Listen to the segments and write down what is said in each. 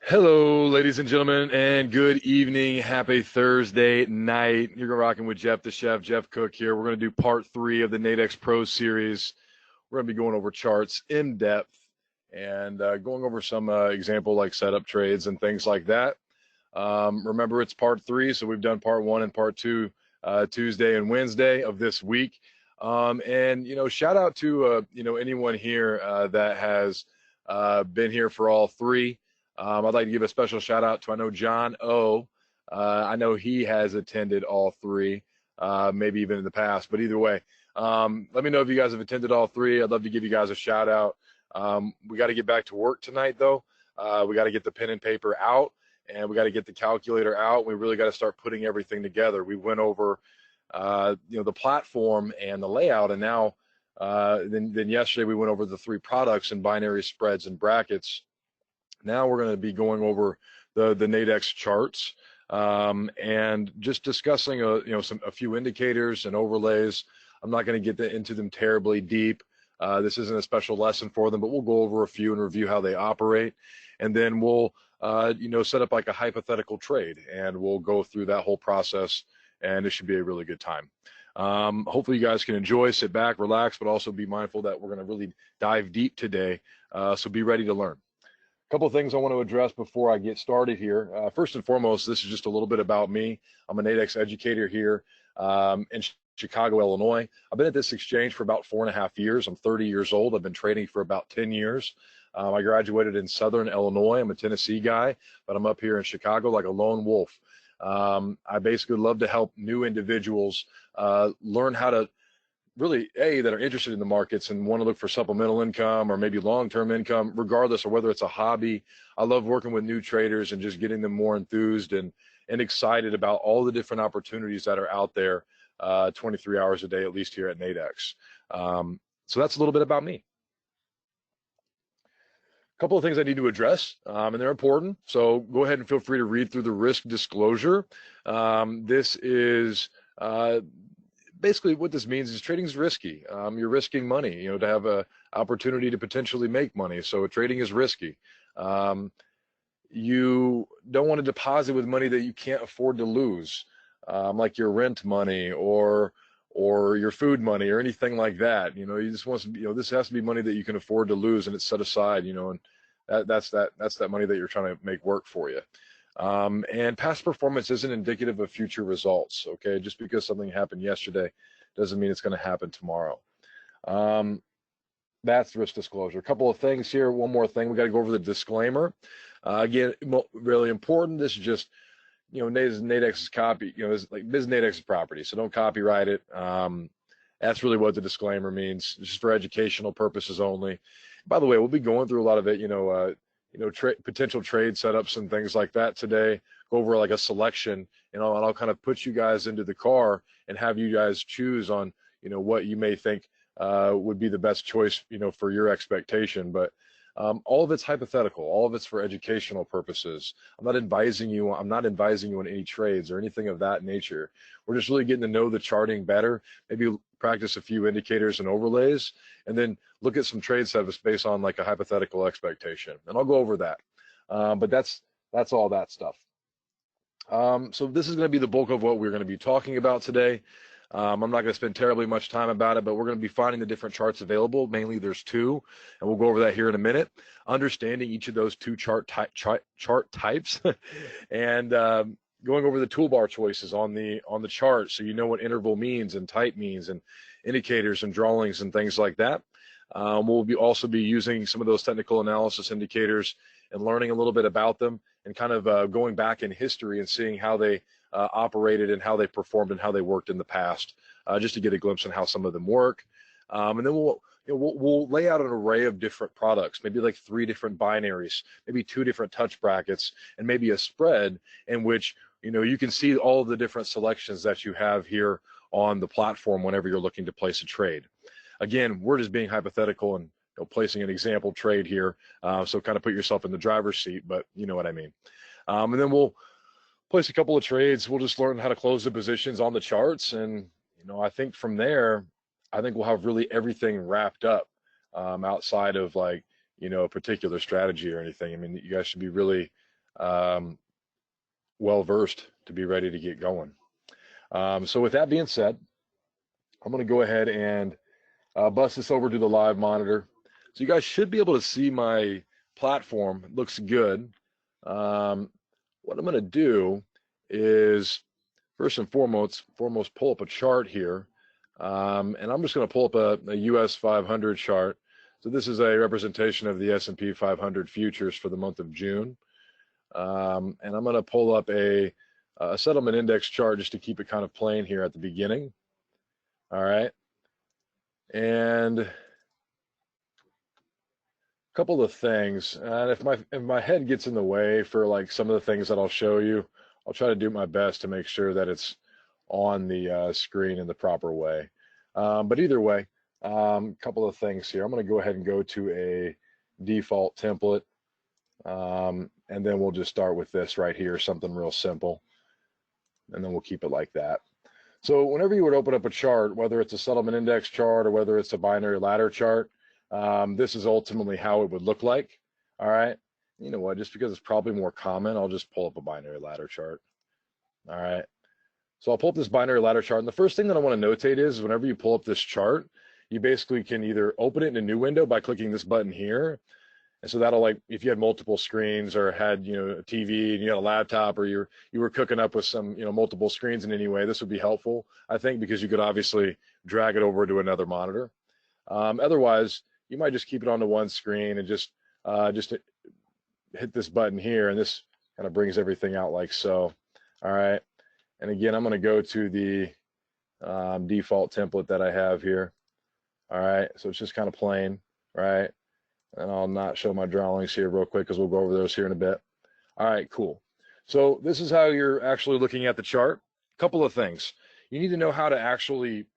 Hello, ladies and gentlemen, and good evening. Happy Thursday night. You're rocking with Jeff the Chef, Jeff Cook here. We're going to do part 3 of the Nadex Pro series. We're going to be going over charts in depth and going over some example like setup trades and things like that. Remember, it's part 3, so we've done part 1 and part 2 Tuesday and Wednesday of this week. And shout out to anyone here that has been here for all 3. I'd like to give a special shout out to, I know John O. I know he has attended all 3, maybe even in the past, but either way, let me know if you guys have attended all 3. I'd love to give you guys a shout out. We got to get back to work tonight though. We got to get the pen and paper out and we got to get the calculator out. We really got to start putting everything together. We went over, the platform and the layout, and now, then yesterday we went over the 3 products and binary spreads and brackets. Now we're going to be going over the Nadex charts and just discussing a few indicators and overlays. I'm not going to get into them terribly deep. This isn't a special lesson for them, but we'll go over a few and review how they operate, and then we'll set up like a hypothetical trade, and we'll go through that whole process, and it should be a really good time. Hopefully you guys can enjoy, sit back, relax, but also be mindful that we're going to really dive deep today. So be ready to learn. Couple of things I want to address before I get started here. First and foremost, this is just a little bit about me. I'm a Nadex educator here in Chicago, Illinois. I've been at this exchange for about 4.5 years. I'm 30 years old. I've been trading for about 10 years. I graduated in Southern Illinois. I'm a Tennessee guy, but I'm up here in Chicago like a lone wolf. I basically love to help new individuals learn how to really, that are interested in the markets and want to look for supplemental income or maybe long-term income, regardless of whether it's a hobby. I love working with new traders and just getting them more enthused and excited about all the different opportunities that are out there 23 hours a day, at least here at Nadex. So that's a little bit about me. A couple of things I need to address, and they're important. So go ahead and feel free to read through the risk disclosure. This is basically what this means is trading is risky. You're risking money, to have a opportunity to potentially make money. So trading is risky. You don't want to deposit with money that you can't afford to lose, like your rent money or your food money or anything like that. You just want to, this has to be money that you can afford to lose and it's set aside, and that's that money that you're trying to make work for you. And past performance isn't indicative of future results, okay? Just because something happened yesterday doesn't mean it's going to happen tomorrow. That's risk disclosure. A couple of things here. One more thing. We got to go over the disclaimer. Again, really important. This is just, Nadex's copy, this is Nadex's property, so don't copyright it. That's really what the disclaimer means. It's just for educational purposes only. By the way, we'll be going through a lot of it, potential trade setups and things like that today. Go over like a selection, and I'll kind of put you guys into the car and have you guys choose on, what you may think would be the best choice, for your expectation. But all of it's hypothetical. All of it's for educational purposes. I'm not advising you on any trades or anything of that nature. We're just really getting to know the charting better, maybe practice a few indicators and overlays, and then look at some trade setups based on like a hypothetical expectation. And I'll go over that. But that's all that stuff. So this is going to be the bulk of what we're going to be talking about today. I'm not going to spend terribly much time about it, but we're going to be finding the different charts available. Mainly there's 2, and we'll go over that here in a minute. Understanding each of those 2 chart types and going over the toolbar choices on the chart, so you know what interval means and type means and indicators and drawings and things like that. We'll also be using some of those technical analysis indicators and learning a little bit about them and kind of going back in history and seeing how they operated and how they performed and how they worked in the past, just to get a glimpse on how some of them work. And then we'll lay out an array of different products, maybe like 3 different binaries, maybe 2 different touch brackets, and maybe a spread in which you can see all of the different selections that you have here on the platform whenever you're looking to place a trade. Again, we're just being hypothetical and placing an example trade here, so kind of put yourself in the driver's seat, but you know what I mean. And then we'll place a couple of trades. We'll just learn how to close the positions on the charts, and I think from there, I think we'll have really everything wrapped up, outside of like a particular strategy or anything. I mean, you guys should be really well versed to be ready to get going. So with that being said, I'm going to go ahead and bust this over to the live monitor. So you guys should be able to see my platform. It looks good. What I'm going to do is first and foremost pull up a chart here. And I'm just going to pull up a US 500 chart. So this is a representation of the S&P 500 futures for the month of June. And I'm going to pull up a settlement index chart just to keep it kind of plain here at the beginning. All right. And a couple of things. And if my head gets in the way for like some of the things that I'll show you, I'll try to do my best to make sure that it's on the screen in the proper way. But either way, a couple of things here. I'm going to go ahead and go to a default template. And then we'll just start with this right here, something real simple. And then we'll keep it like that. So whenever you would open up a chart, whether it's a settlement index chart or whether it's a binary ladder chart, this is ultimately how it would look like. All right. You know what? Just because it's probably more common, I'll just pull up a binary ladder chart. All right. So I'll pull up this binary ladder chart. And the first thing that I want to notate is whenever you pull up this chart, you basically can either open it in a new window by clicking this button here. And so that'll, like, if you had multiple screens or had, you know, a TV and you had a laptop, or you were cooking up with some, you know, multiple screens in any way, this would be helpful, I think, because you could obviously drag it over to another monitor. Otherwise, you might just keep it onto one screen and just hit this button here, and this kind of brings everything out like so. All right. And again, I'm going to go to the default template that I have here. All right. So it's just kind of plain, right? And I'll not show my drawings here real quick because we'll go over those here in a bit. All right, cool. So this is how you're actually looking at the chart. A couple of things. You need to know how to actually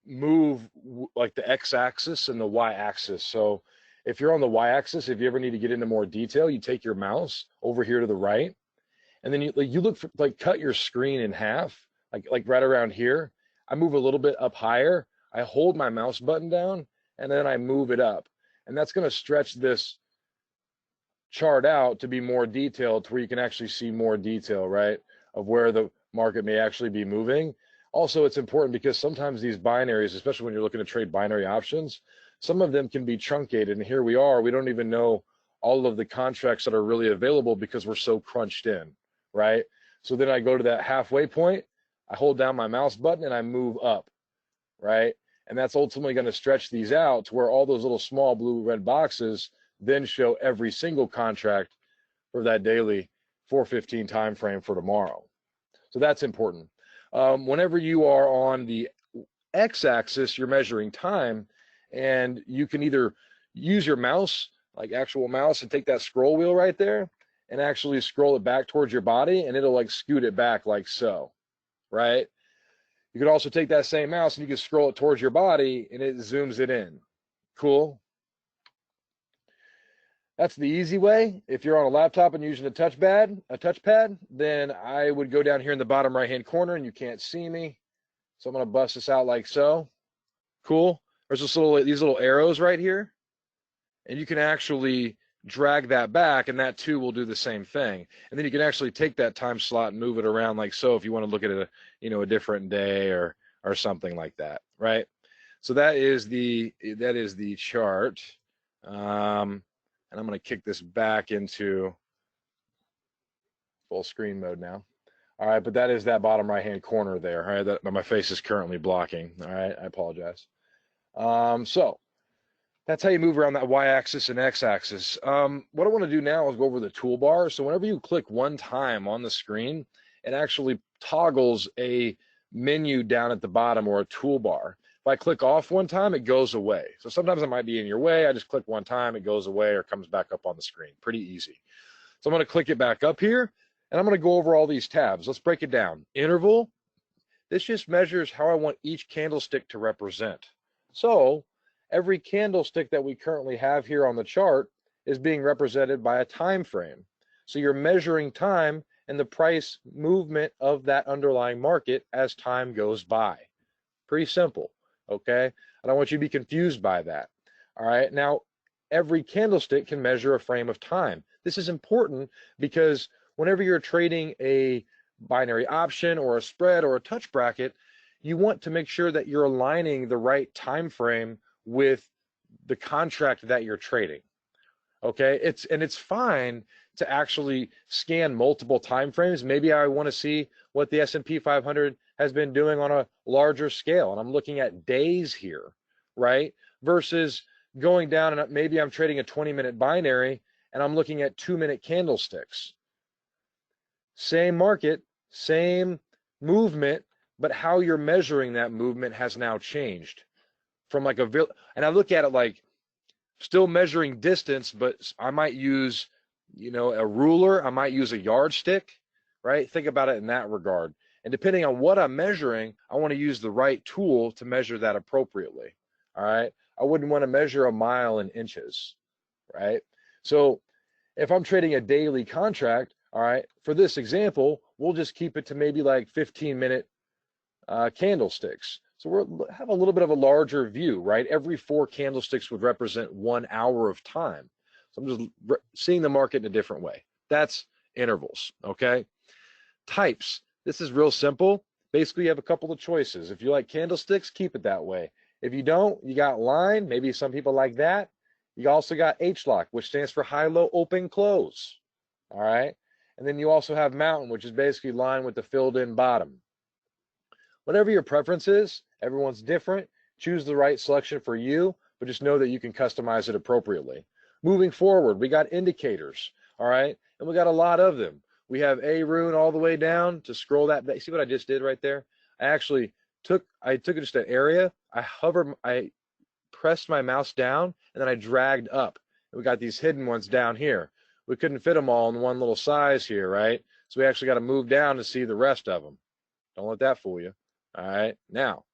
move like the x-axis and the y-axis. So if you're on the y-axis, if you ever need to get into more detail, you take your mouse over here to the right, and then you look for, like, cut your screen in half, like right around here. I move a little bit up higher. I hold my mouse button down, and then I move it up. And that's going to stretch this chart out to be more detailed, to where you can actually see more detail, right, of where the market may actually be moving. Also, it's important because sometimes these binaries, especially when you're looking to trade binary options, some of them can be truncated. And here we are, we don't even know all of the contracts that are really available because we're so crunched in, right? So then I go to that halfway point, I hold down my mouse button and I move up, right? And that's ultimately going to stretch these out to where all those little small blue red boxes then show every single contract for that daily 4:15 time frame for tomorrow. So that's important. Whenever you are on the x-axis, you're measuring time, and you can either use your mouse, like actual mouse, and take that scroll wheel right there and actually scroll it back towards your body, and it'll like scoot it back like so, right? You could also take that same mouse and you can scroll it towards your body and it zooms it in. Cool. That's the easy way. If you're on a laptop and using a touchpad, then I would go down here in the bottom right-hand corner, and you can't see me. So I'm going to bust this out like so. Cool. There's these little arrows right here, and you can actually drag that back, and that too will do the same thing. And then you can actually take that time slot and move it around like so if you want to look at a different day or something like that, right? So that is the chart. And I'm going to kick this back into full screen mode now. All right, but that is that bottom right-hand corner there, all right, that my face is currently blocking. All right, I apologize. So that's how you move around that y-axis and x-axis. What I want to do now is go over the toolbar. So whenever you click one time on the screen, it actually toggles a menu down at the bottom, or a toolbar. If I click off one time, it goes away. So sometimes it might be in your way. I just click one time, it goes away or comes back up on the screen. Pretty easy. So I'm going to click it back up here, and I'm going to go over all these tabs. Let's break it down. Interval. This just measures how I want each candlestick to represent. So every candlestick that we currently have here on the chart is being represented by a time frame. So you're measuring time and the price movement of that underlying market as time goes by. Pretty simple, okay? I don't want you to be confused by that. All right, now every candlestick can measure a frame of time. This is important because whenever you're trading a binary option or a spread or a touch bracket, you want to make sure that you're aligning the right time frame with the contract that you're trading. Okay, it's fine to actually scan multiple time frames. Maybe I want to see what the S&P 500 has been doing on a larger scale, and I'm looking at days here, right? Versus going down and maybe I'm trading a 20-minute binary and I'm looking at 2-minute candlesticks. Same market, same movement, but how you're measuring that movement has now changed from like and I look at it like still measuring distance, but I might use, a ruler, I might use a yardstick, right? Think about it in that regard. And depending on what I'm measuring, I want to use the right tool to measure that appropriately. All right. I wouldn't want to measure a mile in inches, right? So if I'm trading a daily contract, all right, for this example, we'll just keep it to maybe like 15-minute candlesticks. So we'll have a little bit of a larger view, right? Every 4 candlesticks would represent 1 hour of time. So I'm just seeing the market in a different way. That's intervals, okay? Types. This is real simple. Basically, you have a couple of choices. If you like candlesticks, keep it that way. If you don't, you got line. Maybe some people like that. You also got H-lock, which stands for high, low, open, close. All right? And then you also have mountain, which is basically line with the filled-in bottom. Whatever your preference is, everyone's different. Choose the right selection for you, but just know that you can customize it appropriately. Moving forward, we got indicators, all right? And we got a lot of them. We have a rune all the way down to scroll that. See what I just did right there? I actually took just an area. I pressed my mouse down, and then I dragged up. And we got these hidden ones down here. We couldn't fit them all in one little size here, right? So we actually got to move down to see the rest of them. Don't let that fool you. All right, now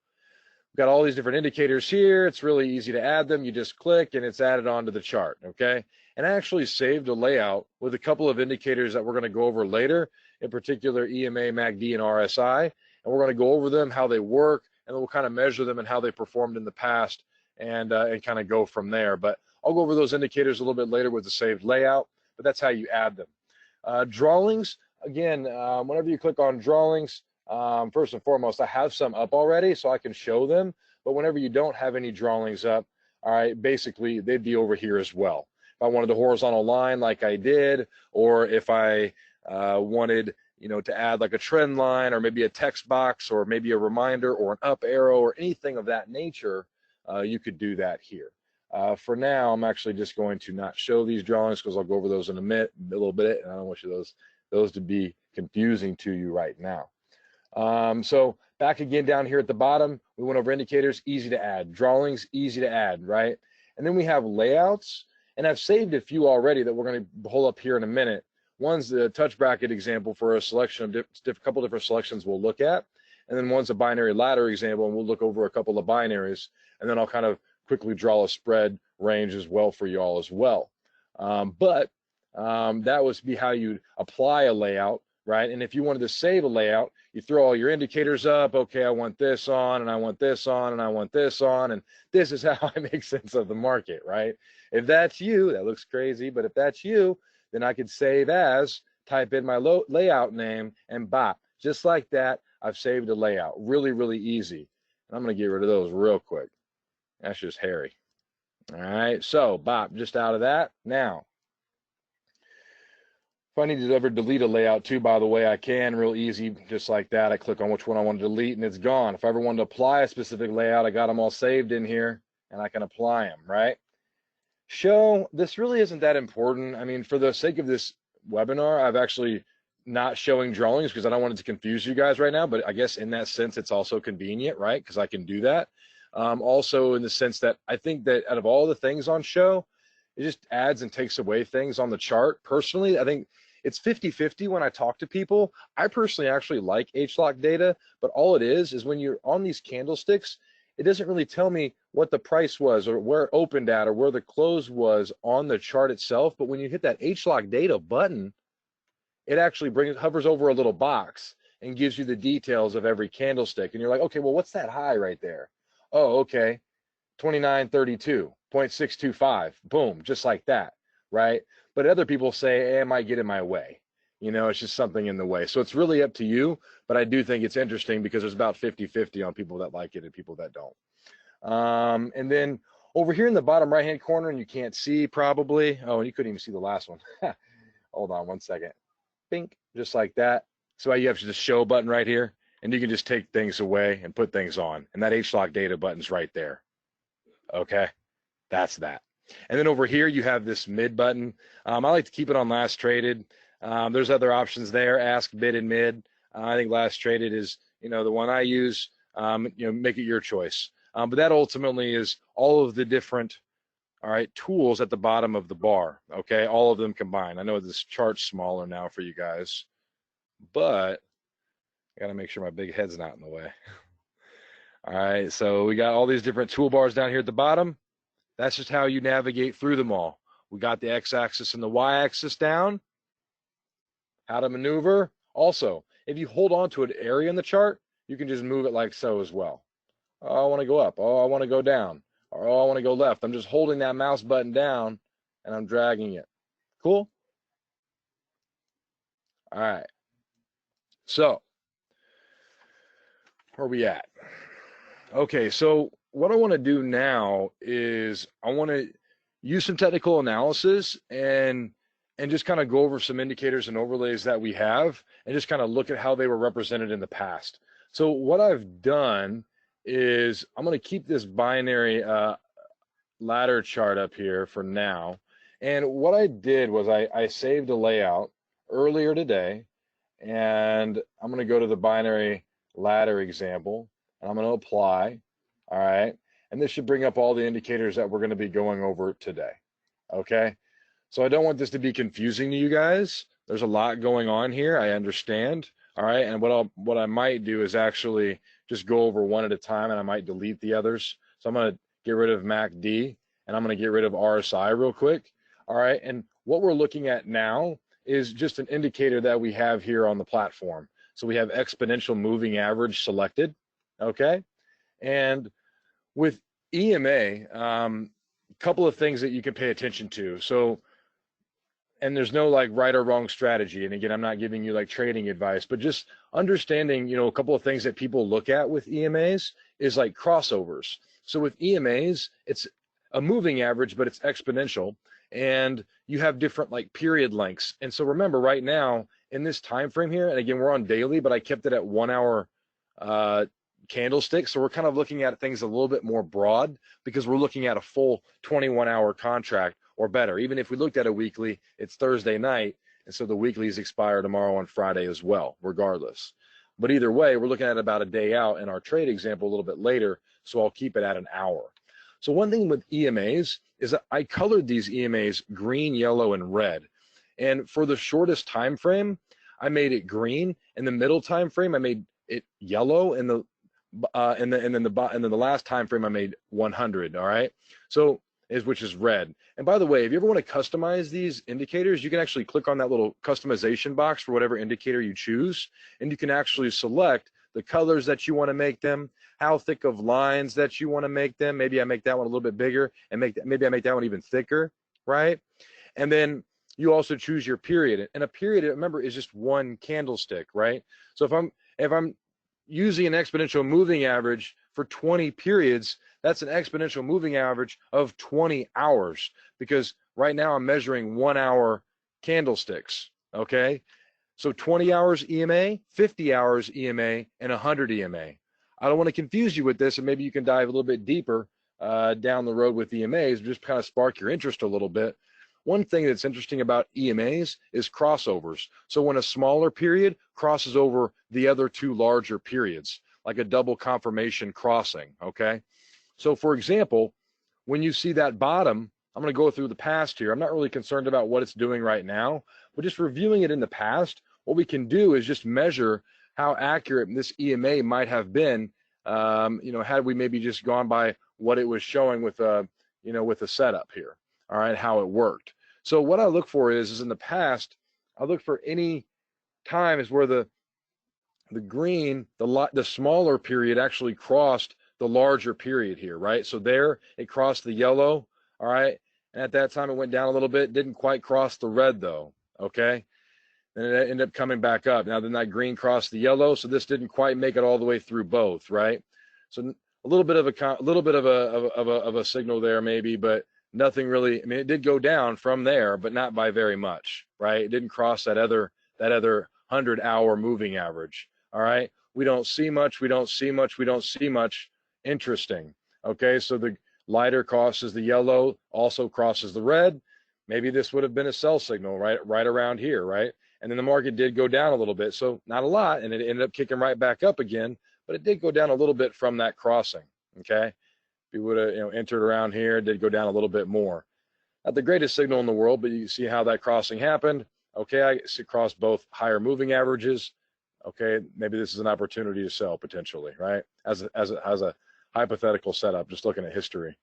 we've got all these different indicators here. It's really easy to add them. You just click and it's added onto the chart, okay? And I actually saved a layout with a couple of indicators that we're going to go over later, in particular EMA, MACD, and RSI. And we're going to go over them, how they work, and then we'll kind of measure them and how they performed in the past and kind of go from there. But I'll go over those indicators a little bit later with the saved layout, but that's how you add them. Drawings, again, whenever you click on drawings, first and foremost, I have some up already so I can show them, but whenever you don't have any drawings up, all right, basically they'd be over here as well. If I wanted a horizontal line like I did, or if I wanted, to add like a trend line or maybe a text box or maybe a reminder or an up arrow or anything of that nature, you could do that here. For now, I'm actually just going to not show these drawings because I'll go over those in a little bit, and I don't want you those to be confusing to you right now. So back again down here at the bottom, we went over indicators, easy to add. Drawings, easy to add, right? And then we have layouts, and I've saved a few already that we're going to pull up here in a minute. One's the touch bracket example for a selection of couple different selections we'll look at, and then one's a binary ladder example, and we'll look over a couple of binaries, and then I'll kind of quickly draw a spread range as well for y'all as well. But that would be how you'd apply a layout, right? And if you wanted to save a layout, you throw all your indicators up. Okay, I want this on, and I want this on, and I want this on, and this is how I make sense of the market, right? If that's you, that looks crazy, but if that's you, then I could save as, type in my layout name, and bop. Just like that, I've saved a layout. Really, really easy. And I'm going to get rid of those real quick. That's just hairy. All right, so bop, just out of that. Now, if I need to ever delete a layout too, by the way, I can real easy, just like that. I click on which one I want to delete and it's gone. If I ever wanted to apply a specific layout, I got them all saved in here and I can apply them, right? Show, this really isn't that important. I mean, for the sake of this webinar, I've actually not showing drawings because I don't want it to confuse you guys right now, but I guess in that sense, it's also convenient, right? Because I can do that. Also in the sense that I think that out of all the things on show, it just adds and takes away things on the chart. Personally, I think it's 50-50 when I talk to people. I personally actually like H-lock data, but all it is when you're on these candlesticks, it doesn't really tell me what the price was or where it opened at or where the close was on the chart itself. But when you hit that H-lock data button, it actually hovers over a little box and gives you the details of every candlestick. And you're like, okay, well, what's that high right there? Oh, okay. 29.32, 0.625, boom, just like that, right? But other people say, hey, it might get in my way. You know, it's just something in the way. So it's really up to you, but I do think it's interesting because there's about 50-50 on people that like it and people that don't. And then over here in the bottom right-hand corner, and you can't see probably, oh, and you couldn't even see the last one. Hold on one second. Bink, just like that. So you have the show button right here, and you can just take things away and put things on. And that HLOC data button's right there. Okay, that's that. And then over here, you have this mid button. I like to keep it on last traded. There's other options there, ask, bid, and mid. I think last traded is, you know, the one I use. You know, make it your choice. But that ultimately is all of the different, all right, tools at the bottom of the bar. Okay, all of them combined. I know this chart's smaller now for you guys, but I got to make sure my big head's not in the way. All right, so we got all these different toolbars down here at the bottom. That's just how you navigate through them all. We got the x-axis and the y-axis down. How to maneuver. Also, if you hold on to an area in the chart, you can just move it like so as well. Oh, I want to go up. Oh, I want to go down. Or oh, I want to go left. I'm just holding that mouse button down and I'm dragging it. Cool? All right. So, where are we at? Okay, so what I want to do now is I want to use some technical analysis and just kind of go over some indicators and overlays that we have and just kind of look at how they were represented in the past. So what I've done is I'm going to keep this binary ladder chart up here for now. And what I did was I saved a layout earlier today, and I'm going to go to the binary ladder example, and I'm going to apply. All right. And this should bring up all the indicators that we're going to be going over today. Okay. So I don't want this to be confusing to you guys. There's a lot going on here. I understand. All right. And what I might do is actually just go over one at a time, and I might delete the others. So I'm going to get rid of MACD, and I'm going to get rid of RSI real quick. All right. And what we're looking at now is just an indicator that we have here on the platform. So we have exponential moving average selected. Okay. And with EMA, a couple of things that you can pay attention to. So, and there's no like right or wrong strategy. And again, I'm not giving you like trading advice, but just understanding, you know, a couple of things that people look at with EMAs is like crossovers. So with EMAs, it's a moving average, but it's exponential, and you have different like period lengths. And so remember right now in this time frame here, and again, we're on daily, but I kept it at 1 hour candlestick. So we're kind of looking at things a little bit more broad because we're looking at a full 21-hour contract or better. Even if we looked at a weekly, it's Thursday night, and so the weeklies expire tomorrow on Friday as well, regardless. But either way, we're looking at about a day out in our trade example a little bit later, so I'll keep it at an hour. So one thing with EMAs is that I colored these EMAs green, yellow, and red. And for the shortest time frame, I made it green. In the middle time frame, I made it yellow, and then the last time frame I made 100. All right, so which is red. And by the way, if you ever want to customize these indicators, you can actually click on that little customization box for whatever indicator you choose, and you can actually select the colors that you want to make them, how thick of lines that you want to make them. Maybe I make that one a little bit bigger, and maybe I make that one even thicker, right? And then you also choose your period. And a period, remember, is just one candlestick, right? So if I'm using an exponential moving average for 20 periods, that's an exponential moving average of 20 hours, because right now I'm measuring 1 hour candlesticks, okay? So 20 hours EMA, 50 hours EMA, and 100 EMA. I don't want to confuse you with this, and maybe you can dive a little bit deeper down the road with EMAs, just kind of spark your interest a little bit. One thing that's interesting about EMAs is crossovers. So when a smaller period crosses over the other two larger periods, like a double confirmation crossing, okay? So for example, when you see that bottom, I'm going to go through the past here. I'm not really concerned about what it's doing right now, but just reviewing it in the past, what we can do is just measure how accurate this EMA might have been, you know, had we maybe just gone by what it was showing with a, you know, with a setup here, all right, how it worked. So what I look for is in the past, I look for any times where the green, the smaller period actually crossed the larger period here, right? So there it crossed the yellow, all right? And at that time it went down a little bit, didn't quite cross the red though, okay? Then it ended up coming back up. Now then that green crossed the yellow, so this didn't quite make it all the way through both, right? So a little bit of a signal there maybe, but nothing really. I mean, it did go down from there, but not by very much, right? It didn't cross that other 100-hour moving average. All right, we don't see much. We don't see much. We don't see much. Interesting. Okay, so the lighter crosses the yellow, also crosses the red. Maybe this would have been a sell signal right around here, right? And then the market did go down a little bit, so not a lot, and it ended up kicking right back up again, but it did go down a little bit from that crossing. Okay, if you would have entered around here, it did go down a little bit more. Not the greatest signal in the world, but you see how that crossing happened. Okay, I see crossed both higher moving averages. Okay, maybe this is an opportunity to sell potentially, right? As a hypothetical setup, just looking at history.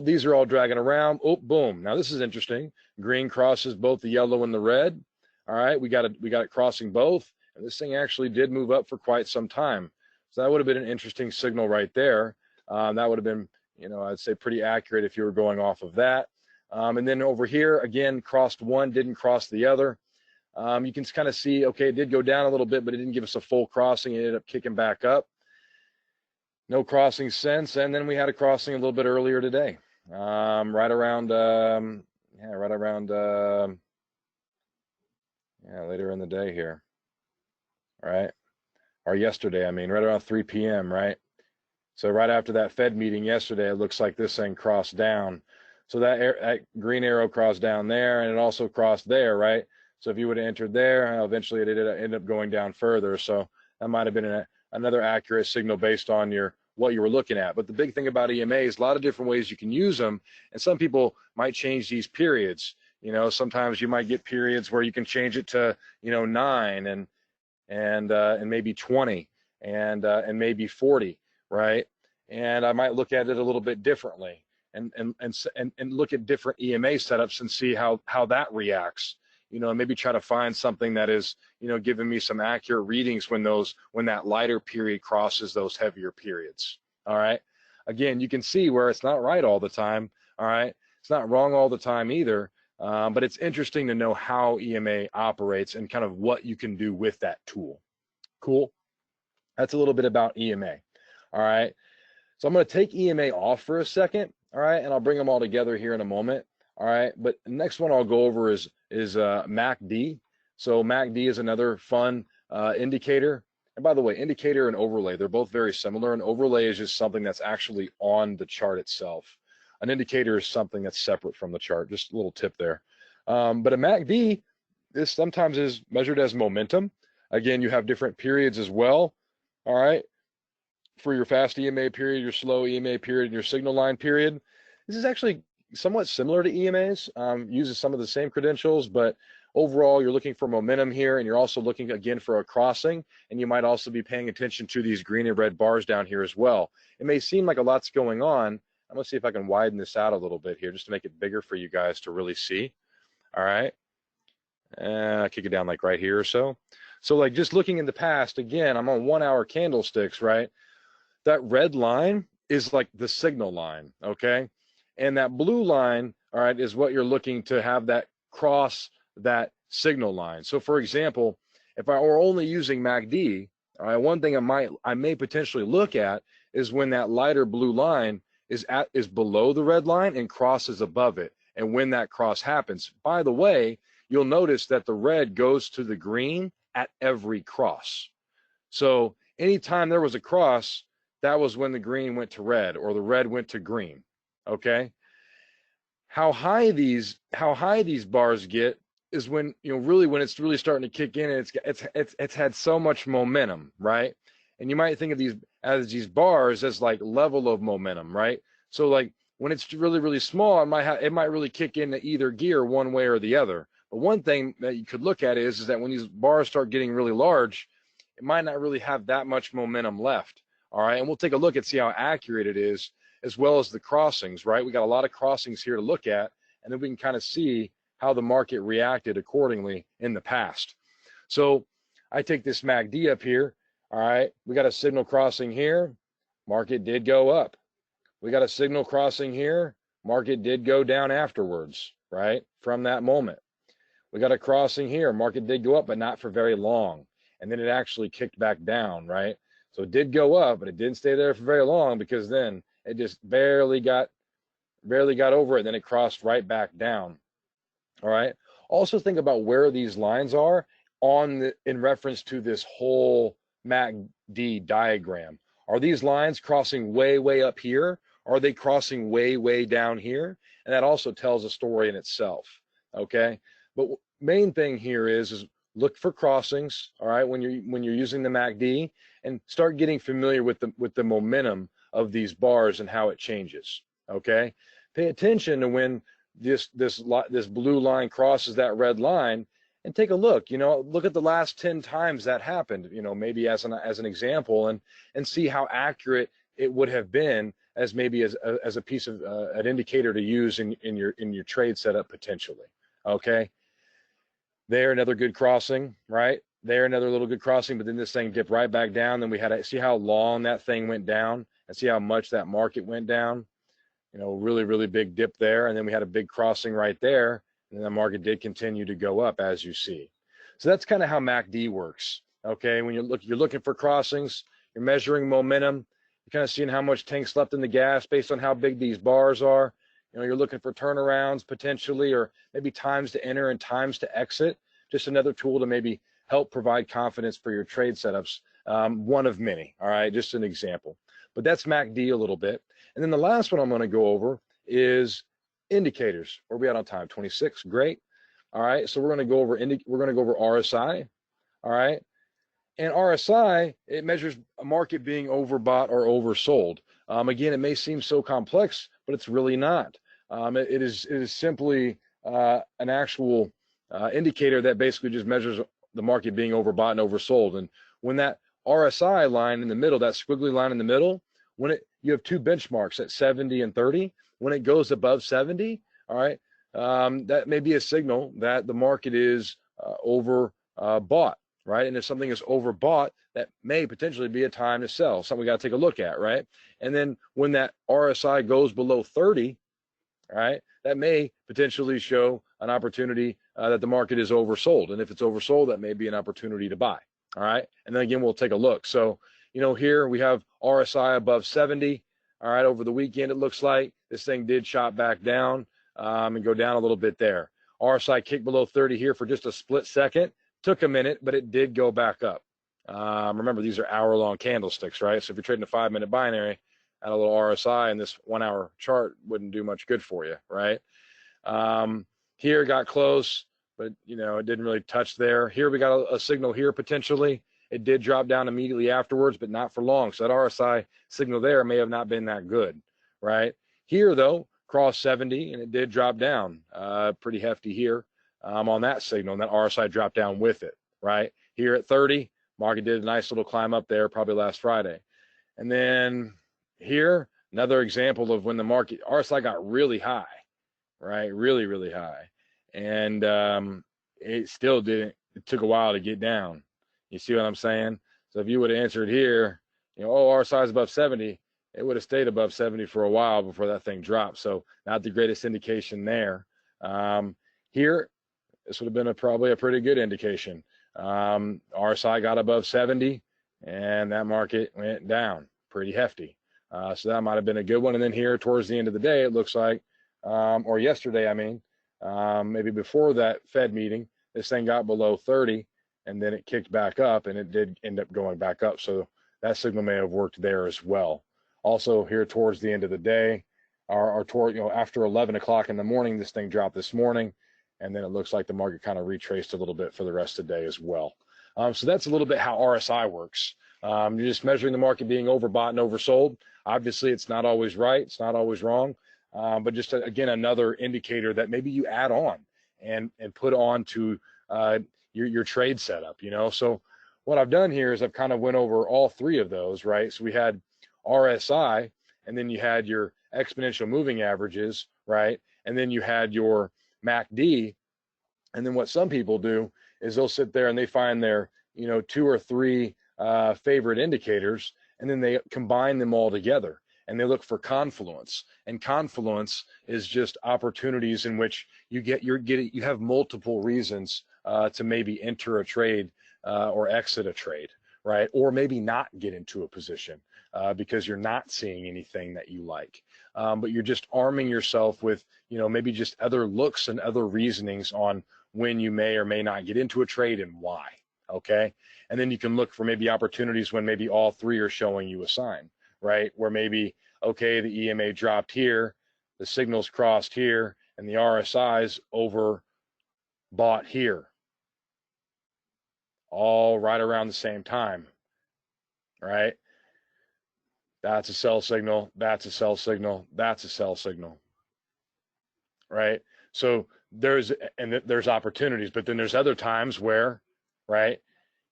These are all dragging around. Oh, boom! Now this is interesting. Green crosses both the yellow and the red. All right, we got it crossing both, and this thing actually did move up for quite some time. So that would have been an interesting signal right there. That would have been, I'd say pretty accurate if you were going off of that. And then over here, again, crossed one, didn't cross the other. You can kind of see, okay, it did go down a little bit, but it didn't give us a full crossing. It ended up kicking back up. No crossing since, and then we had a crossing a little bit earlier today, right around later in the day here, all right, or yesterday, I mean, right around 3 p.m., right? So right after that Fed meeting yesterday, it looks like this thing crossed down. So that green arrow crossed down there, and it also crossed there, right? So if you would have entered there, eventually it ended up going down further. So that might have been another accurate signal based on what you were looking at. But the big thing about EMA is a lot of different ways you can use them, and some people might change these periods. Sometimes you might get periods where you can change it to 9 and maybe 20 and maybe 40, right? And I might look at it a little bit differently and look at different EMA setups and see how that reacts. And maybe try to find something that is, giving me some accurate readings when that lighter period crosses those heavier periods. All right. Again, you can see where it's not right all the time. All right. It's not wrong all the time either. But it's interesting to know how EMA operates and kind of what you can do with that tool. Cool. That's a little bit about EMA. All right. So I'm going to take EMA off for a second. All right. And I'll bring them all together here in a moment. All right, but the next one I'll go over is MACD. So MACD is another fun indicator. And by the way, indicator and overlay, they're both very similar. An overlay is just something that's actually on the chart itself. An indicator is something that's separate from the chart. Just a little tip there. But a MACD, this sometimes is measured as momentum. Again, you have different periods as well. All right, for your fast EMA period, your slow EMA period, and your signal line period. This is actually somewhat similar to EMAs, uses some of the same credentials, but overall you're looking for momentum here, and you're also looking again for a crossing, and you might also be paying attention to these green and red bars down here as well. It may seem like a lot's going on. I'm gonna see if I can widen this out a little bit here just to make it bigger for you guys to really see. All right, kick it down like right here or so. So like just looking in the past, again, I'm on 1 hour candlesticks, right? That red line is like the signal line, okay? And that blue line, all right, is what you're looking to have that cross that signal line. So for example, if I were only using MACD, all right, one thing I may potentially look at is when that lighter blue line is below the red line and crosses above it. And when that cross happens, by the way, you'll notice that the red goes to the green at every cross. So anytime there was a cross, that was when the green went to red or the red went to green. Okay, how high these bars get is when when it's really starting to kick in, and it's had so much momentum, right? And you might think of these bars as like level of momentum, right? So like when it's really small, it might really kick into either gear one way or the other. But one thing that you could look at is that when these bars start getting really large, it might not really have that much momentum left. All right, and we'll take a look and see how accurate it is, as well as the crossings, right? We got a lot of crossings here to look at, and then we can kind of see how the market reacted accordingly in the past. So I take this MACD up here, all right? We got a signal crossing here, market did go up. We got a signal crossing here, market did go down afterwards, right? From that moment. We got a crossing here, market did go up, but not for very long. And then it actually kicked back down, right? So it did go up, but it didn't stay there for very long, because then it just barely got over it. Then it crossed right back down. All right. Also think about where these lines are in reference to this whole MACD diagram. Are these lines crossing way up here? Or are they crossing way down here? And that also tells a story in itself. Okay. But main thing here is look for crossings. All right. When you're using the MACD, and start getting familiar with the momentum of these bars and how it changes. Okay. Pay attention to when this blue line crosses that red line, and take a look. Look at the last 10 times that happened. Maybe as an example, and see how accurate it would have been as maybe as a piece of an indicator to use in your trade setup potentially. Okay. There, another good crossing, right? There, another little good crossing, but then this thing dipped right back down. Then we had to see how long that thing went down, and see how much that market went down. Really big dip there, and then we had a big crossing right there, and then the market did continue to go up, as you see. So that's kind of how MACD works. Okay, when you're looking for crossings, you're measuring momentum, you're kind of seeing how much tank's left in the gas based on how big these bars are. You're looking for turnarounds potentially, or maybe times to enter and times to exit. Just another tool to maybe help provide confidence for your trade setups. One of many. All right, just an example. But that's MACD a little bit. And then the last one I'm going to go over is indicators. Where are we at on time? 26. Great. All right. So we're going to go over RSI. All right. And RSI, it measures a market being overbought or oversold. Again, it may seem so complex, but it's really not. It is simply an actual indicator that basically just measures the market being overbought and oversold. And when that RSI line in the middle, that squiggly line in the middle, you have two benchmarks at 70 and 30. When it goes above 70, all right, that may be a signal that the market is overbought, right? And if something is overbought, that may potentially be a time to sell. Something we got to take a look at, right? And then when that RSI goes below 30, all right, that may potentially show an opportunity that the market is oversold. And if it's oversold, that may be an opportunity to buy. All right. And then again, we'll take a look. So, here we have RSI above 70. All right. Over the weekend, it looks like this thing did chop back down and go down a little bit there. RSI kicked below 30 here for just a split second. Took a minute, but it did go back up. Remember, these are hour-long candlesticks, right? So if you're trading a 5-minute binary at a little RSI, and this 1-hour chart wouldn't do much good for you, right? Here got close, but it didn't really touch there. Here we got a signal here potentially. It did drop down immediately afterwards, but not for long. So that RSI signal there may have not been that good, right? Here though, crossed 70 and it did drop down pretty hefty here on that signal, and that RSI dropped down with it, right? Here at 30, market did a nice little climb up there probably last Friday. And then here, another example of when the market RSI got really high, right? Really high. And it still didn't, it took a while to get down. You see what I'm saying? So if you would have answered here, RSI is above 70, it would have stayed above 70 for a while before that thing dropped. So not the greatest indication there. Here, this would have been probably a pretty good indication. RSI got above 70 and that market went down pretty hefty. So that might have been a good one. And then here towards the end of the day, it looks like, or yesterday, I mean, maybe before that Fed meeting, this thing got below 30 and then it kicked back up and it did end up going back up. So that signal may have worked there as well. Also here towards the end of the day, or toward, after 11 o'clock in the morning, this thing dropped this morning. And then it looks like the market kind of retraced a little bit for the rest of the day as well. So that's a little bit how RSI works. You're just measuring the market being overbought and oversold. Obviously, it's not always right. It's not always wrong. But just, again, another indicator that maybe you add on and put on to your trade setup, So what I've done here is I've kind of went over all three of those, right? So we had RSI, and then you had your exponential moving averages, right? And then you had your MACD. And then what some people do is they'll sit there and they find their, 2 or 3 favorite indicators, and then they combine them all together and they look for confluence. And confluence is just opportunities in which you have multiple reasons to maybe enter a trade or exit a trade, right? Or maybe not get into a position because you're not seeing anything that you like. But you're just arming yourself with, maybe just other looks and other reasonings on when you may or may not get into a trade and why, okay? And then you can look for maybe opportunities when maybe all three are showing you a sign, right? Where maybe, okay, the EMA dropped here, the signals crossed here, and the RSI's overbought here, all right around the same time, right? That's a sell signal, that's a sell signal, that's a sell signal, right? So there's opportunities, but then there's other times where, right,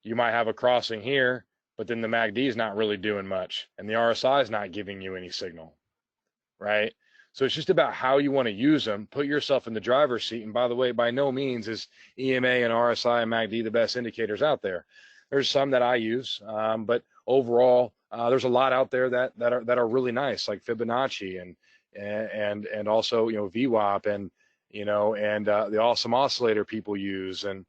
you might have a crossing here, but then the MACD is not really doing much and the RSI is not giving you any signal, right? So it's just about how you want to use them. Put yourself in the driver's seat. And by the way, by no means is EMA and RSI and MACD the best indicators out there. There's some that I use, but overall, there's a lot out there that are really nice, like Fibonacci and also VWAP and the awesome oscillator people use. And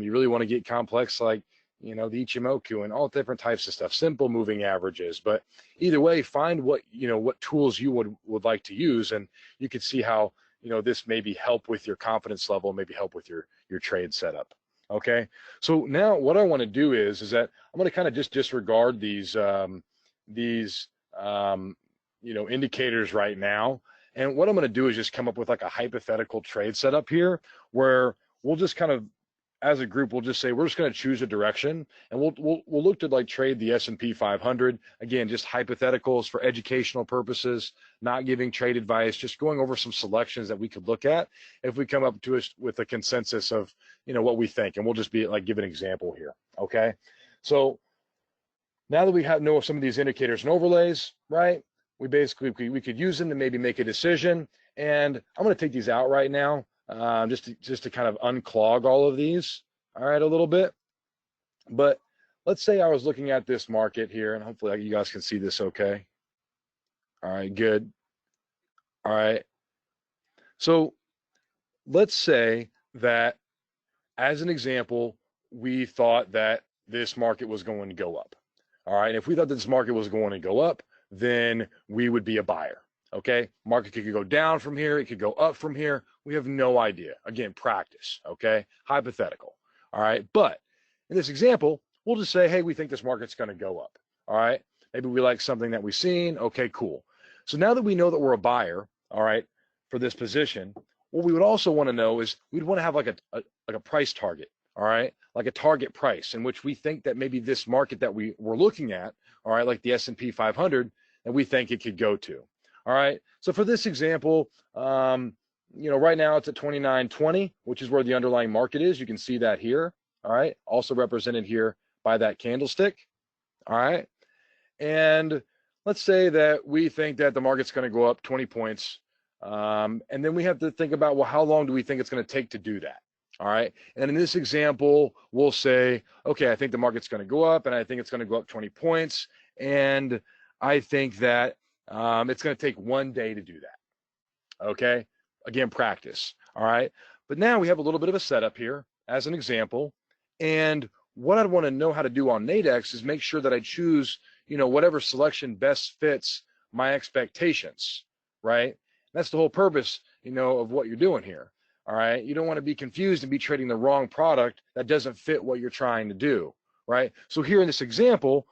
you really want to get complex, like the Ichimoku and all different types of stuff, simple moving averages. But either way, find what tools you would like to use, and you can see how this maybe help with your confidence level, maybe help with your trade setup. Okay, so now what I want to do is that I'm going to kind of just disregard these indicators right now, and what I'm going to do is just come up with like a hypothetical trade setup here, where we'll just kind of, as a group, we'll just say we're just going to choose a direction, and we'll look to like trade the S&P 500. Again, just hypotheticals for educational purposes, not giving trade advice, just going over some selections that we could look at if we come up to us with a consensus of what we think, and we'll just be like give an example here. Okay, so now that we know some of these indicators and overlays, right? We could use them to maybe make a decision, and I'm going to take these out right now. Just to kind of unclog all of these, all right, a little bit. But let's say I was looking at this market here, and hopefully you guys can see this okay. All right, good. All right. So let's say that, as an example, we thought that this market was going to go up. All right, and if we thought that this market was going to go up, then we would be a buyer. Okay, market could go down from here, it could go up from here. We have no idea. Again, practice, okay? Hypothetical, all right? But in this example, we'll just say, hey, we think this market's gonna go up, all right? Maybe we like something that we've seen, okay, cool. So now that we know that we're a buyer, all right, for this position, what we would also wanna know is we'd wanna have like a price target, all right? Like a target price in which we think that maybe this market that we're looking at, all right, like the S&P 500, that we think it could go to. All right, so for this example, right now it's at 29.20, which is where the underlying market is. You can see that here, all right, also represented here by that candlestick, all right? And let's say that we think that the market's going to go up 20 points, and then we have to think about, well, how long do we think it's going to take to do that? All right, and in this example, we'll say, okay, I think the market's going to go up, and I think it's going to go up 20 points, and I think that it's going to take 1 day to do that. Okay, again, practice. All right, but now we have a little bit of a setup here as an example, and what I'd want to know how to do on Nadex is make sure that I choose whatever selection best fits my expectations, right? And that's the whole purpose of what you're doing here. All right, you don't want to be confused and be trading the wrong product that doesn't fit what you're trying to do, right? So here in this example,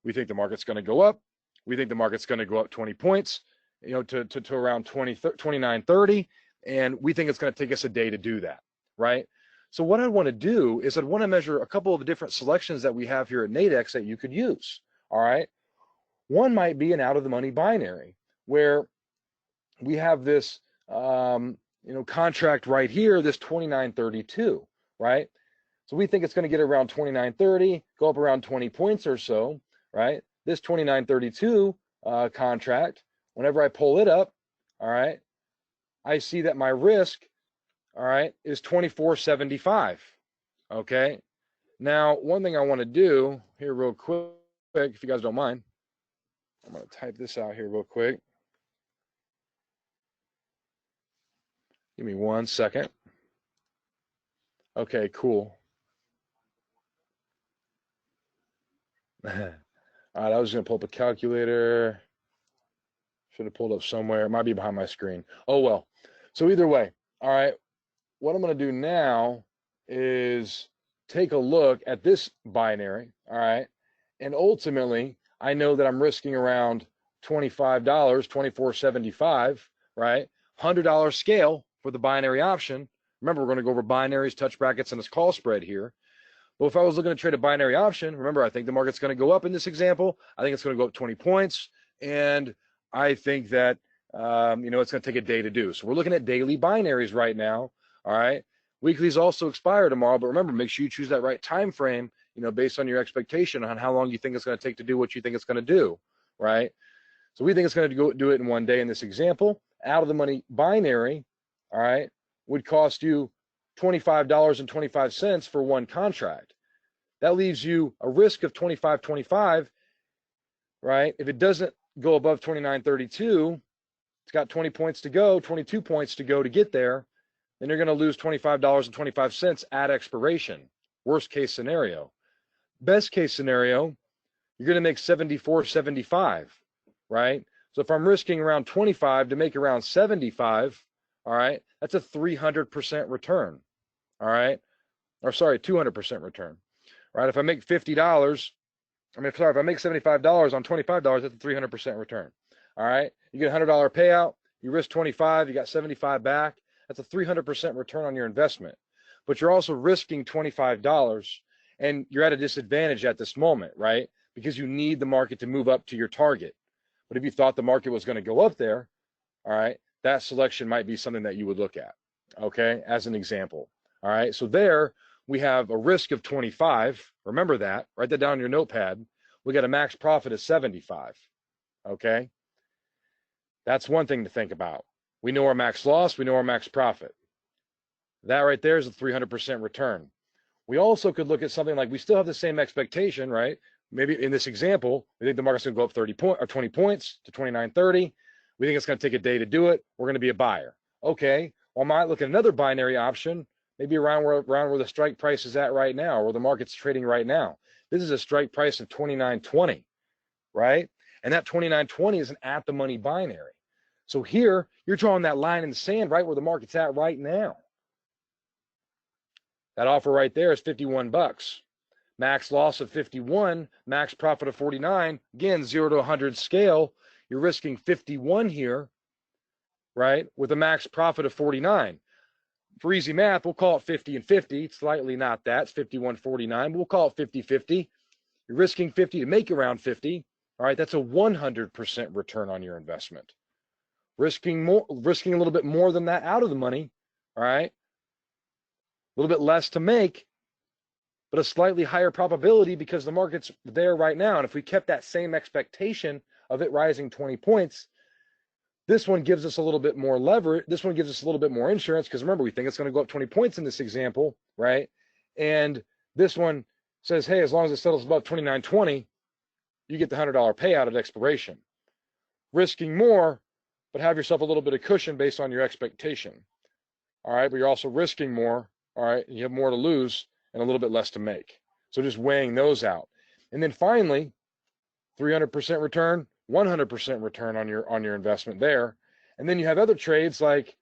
we think the market's going to go up. We think the market's going to go up 20 points, to around 29.30, and we think it's going to take us a day to do that, right? So what I want to do is I'd want to measure a couple of different selections that we have here at Nadex that you could use, all right? One might be an out-of-the-money binary, where we have this, contract right here, this 29.32, right? So we think it's going to get around 29.30, go up around 20 points or so, right? This 29.32 contract, whenever I pull it up, all right, I see that my risk, all right, is 24.75. Okay. Now, one thing I want to do here real quick quick, if you guys don't mind. I'm going to type this out here real quick. Give me 1 second. Okay, cool. All right, I was going to pull up a calculator. Should have pulled up somewhere. It might be behind my screen. Oh, well. So either way, all right, what I'm going to do now is take a look at this binary, all right, and ultimately, I know that I'm risking around $25, $24.75, right? $100 scale for the binary option. Remember, we're going to go over binaries, touch brackets, and this call spread here. Well, if I was looking to trade a binary option, remember, I think the market's going to go up in this example. I think it's going to go up 20 points, and I think that it's going to take a day to do. So we're looking at daily binaries right now. All right. Weeklies also expire tomorrow, but remember, make sure you choose that right time frame, based on your expectation on how long you think it's going to take to do what you think it's going to do, right? So we think it's going to go do it in 1 day in this example. Out of the money binary, all right, would cost you $25.25 for 1 contract. That leaves you a risk of $25.25, right? If it doesn't go above $29.32, it's got 20 points to go, 22 points to go to get there, then you're going to lose $25.25 at expiration. Worst case scenario. Best case scenario, you're going to make $74.75, right? So if I'm risking around 25 to make around 75, all right, that's a 300% return, all right? Or sorry, 200% return, right? If I make $50, if I make $75 on $25, that's a 300% return, all right? You get a $100 payout, you risk 25, you got 75 back. That's a 300% return on your investment. But you're also risking $25, and you're at a disadvantage at this moment, right? Because you need the market to move up to your target. But if you thought the market was going to go up there, all right, that selection might be something that you would look at, okay, as an example. All right, so there we have a risk of 25. Remember that. Write that down in your notepad. We got a max profit of 75, okay? That's one thing to think about. We know our max loss. We know our max profit. That right there is a 300% return. We also could look at something like we still have the same expectation, right? Maybe in this example, we think the market's going to go up 20 points to 29.30. We think it's going to take a day to do it. We're going to be a buyer. Okay, well, I might look at another binary option, maybe around where the strike price is at right now, or where the market's trading right now. This is a strike price of 29.20, right? And that 29.20 is an at the money binary. So here, you're drawing that line in the sand right where the market's at right now. That offer right there is 51 bucks. Max loss of 51, max profit of 49. Again, 0 to 100 scale. You're risking 51 here, right, with a max profit of 49. For easy math, we'll call it 50 and 50. It's slightly not that. It's 51.49, but we'll call it 50-50. You're risking 50 to make around 50. All right, that's a 100% return on your investment. Risking a little bit more than that out of the money, all right? A little bit less to make, but a slightly higher probability because the market's there right now. And if we kept that same expectation of it rising 20 points, this one gives us a little bit more leverage. This one gives us a little bit more insurance because remember, we think it's going to go up 20 points in this example, right? And this one says, hey, as long as it settles above 29.20, you get the $100 payout at expiration. Risking more, but have yourself a little bit of cushion based on your expectation. All right, but you're also risking more. All right, you have more to lose and a little bit less to make. So just weighing those out. And then finally, 300% return, 100% return on your investment there. And then you have other trades like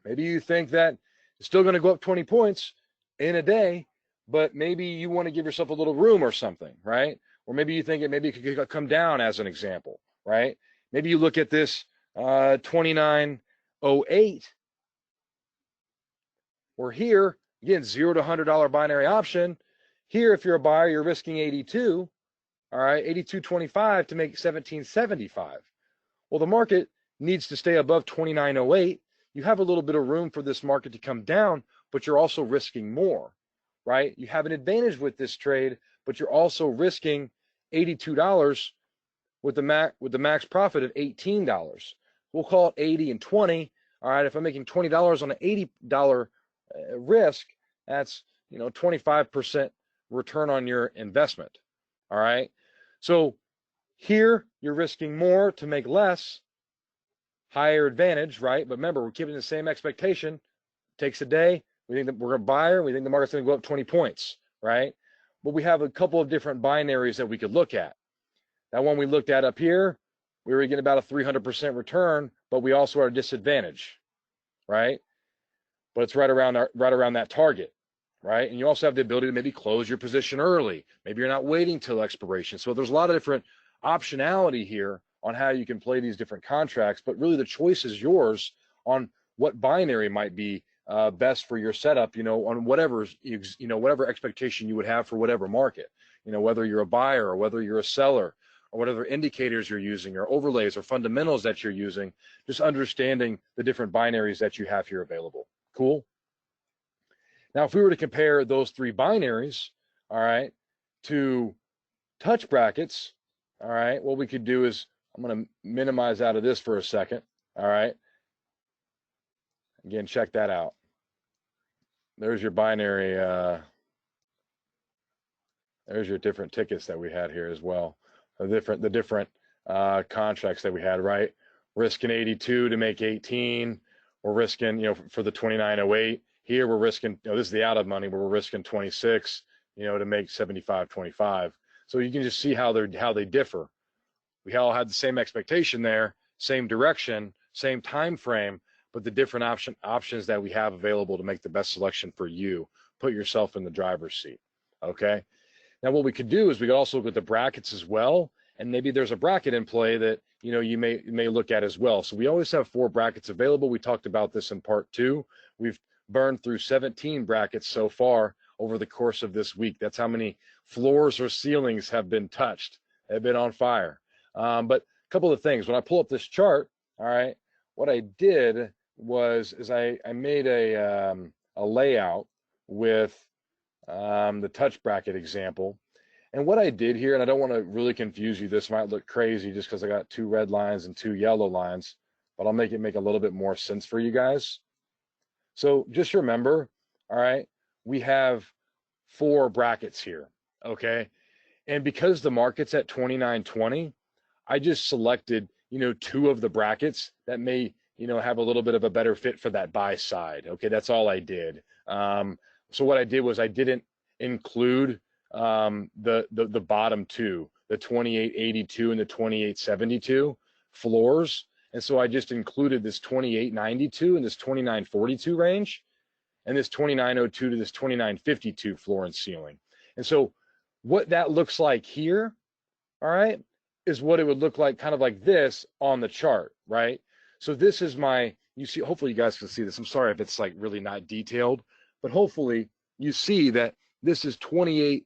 maybe you think that it's still going to go up 20 points in a day, but maybe you want to give yourself a little room or something, right? Or maybe you think it could come down as an example, right? Maybe you look at this 29.08, or here, again, 0 to $100 binary option. Here, if you're a buyer, you're risking 82, all right, 82.25 to make 17.75. Well, the market needs to stay above 29.08. You have a little bit of room for this market to come down, but you're also risking more, right? You have an advantage with this trade, but you're also risking $82 with the max profit of $18. We'll call it 80 and 20. All right, if I'm making $20 on an $80 risk, that's 25% return on your investment. All right, So here, you're risking more to make less, higher advantage, right? But remember, we're keeping the same expectation. Takes a day. We think that we're a buyer. We think the market's going to go up 20 points, right? But we have a couple of different binaries that we could look at. That one we looked at up here, we were getting about a 300% return, but we also are at a disadvantage, right? But it's right around that target, right? And you also have the ability to maybe close your position early. Maybe you're not waiting till expiration. So there's a lot of different optionality here on how you can play these different contracts, but really the choice is yours on what binary might be best for your setup, on whatever, whatever expectation you would have for whatever market, whether you're a buyer or whether you're a seller or whatever indicators you're using or overlays or fundamentals that you're using, just understanding the different binaries that you have here available. Cool. Now, if we were to compare those three binaries, all right, to touch brackets, all right, what we could do is, I'm going to minimize out of this for a second, all right. Again, check that out. There's your binary, there's your different tickets that we had here as well. The different contracts that we had, right? Risking 82 to make 18. We're risking, for the 2908. Here we're risking, this is the out of money, but we're risking 26, to make 75.25. So you can just see how they differ. We all had the same expectation there, same direction, same time frame, but the different options that we have available to make the best selection for you. Put yourself in the driver's seat. Okay. Now what we could do is we could also look at the brackets as well, and maybe there's a bracket in play that you may look at as well. So we always have 4 brackets available. We talked about this in part 2. We've burned through 17 brackets so far over the course of this week. That's how many floors or ceilings have been touched. They've been on fire. But a couple of things. When I pull up this chart, all right, what I did was I made a layout with the touch bracket example. And what I did here, and I don't want to really confuse you, this might look crazy just because I got 2 red lines and 2 yellow lines, but I'll make it make a little bit more sense for you guys. So just remember, all right, we have 4 brackets here, okay? And because the market's at 29.20, I just selected, 2 of the brackets that may, have a little bit of a better fit for that buy side. Okay, that's all I did. So what I did was I didn't include the bottom 2, the 28.82 and the 28.72 floors. And so I just included this 28.92 and this 29.42 range, and this 29.02 to this 29.52 floor and ceiling. And so what that looks like here, all right, is what it would look like kind of like this on the chart, right? So this is you see, hopefully you guys can see this. I'm sorry if it's like really not detailed, but hopefully you see that this is 28,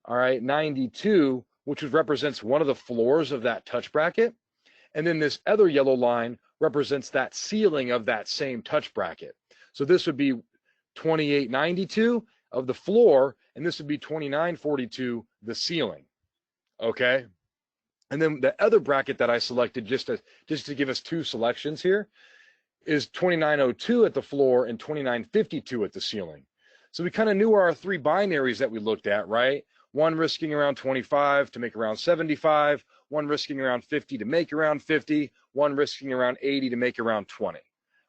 all right, 92, which represents one of the floors of that touch bracket. And then this other yellow line represents that ceiling of that same touch bracket. So this would be 28.92 of the floor, and this would be 29.42 the ceiling. Okay. And then the other bracket that I selected just to give us 2 selections here is 29.02 at the floor and 29.52 at the ceiling. So we kind of knew our 3 binaries that we looked at, right? One risking around 25 to make around 75, one risking around 50 to make around 50, one risking around 80 to make around 20,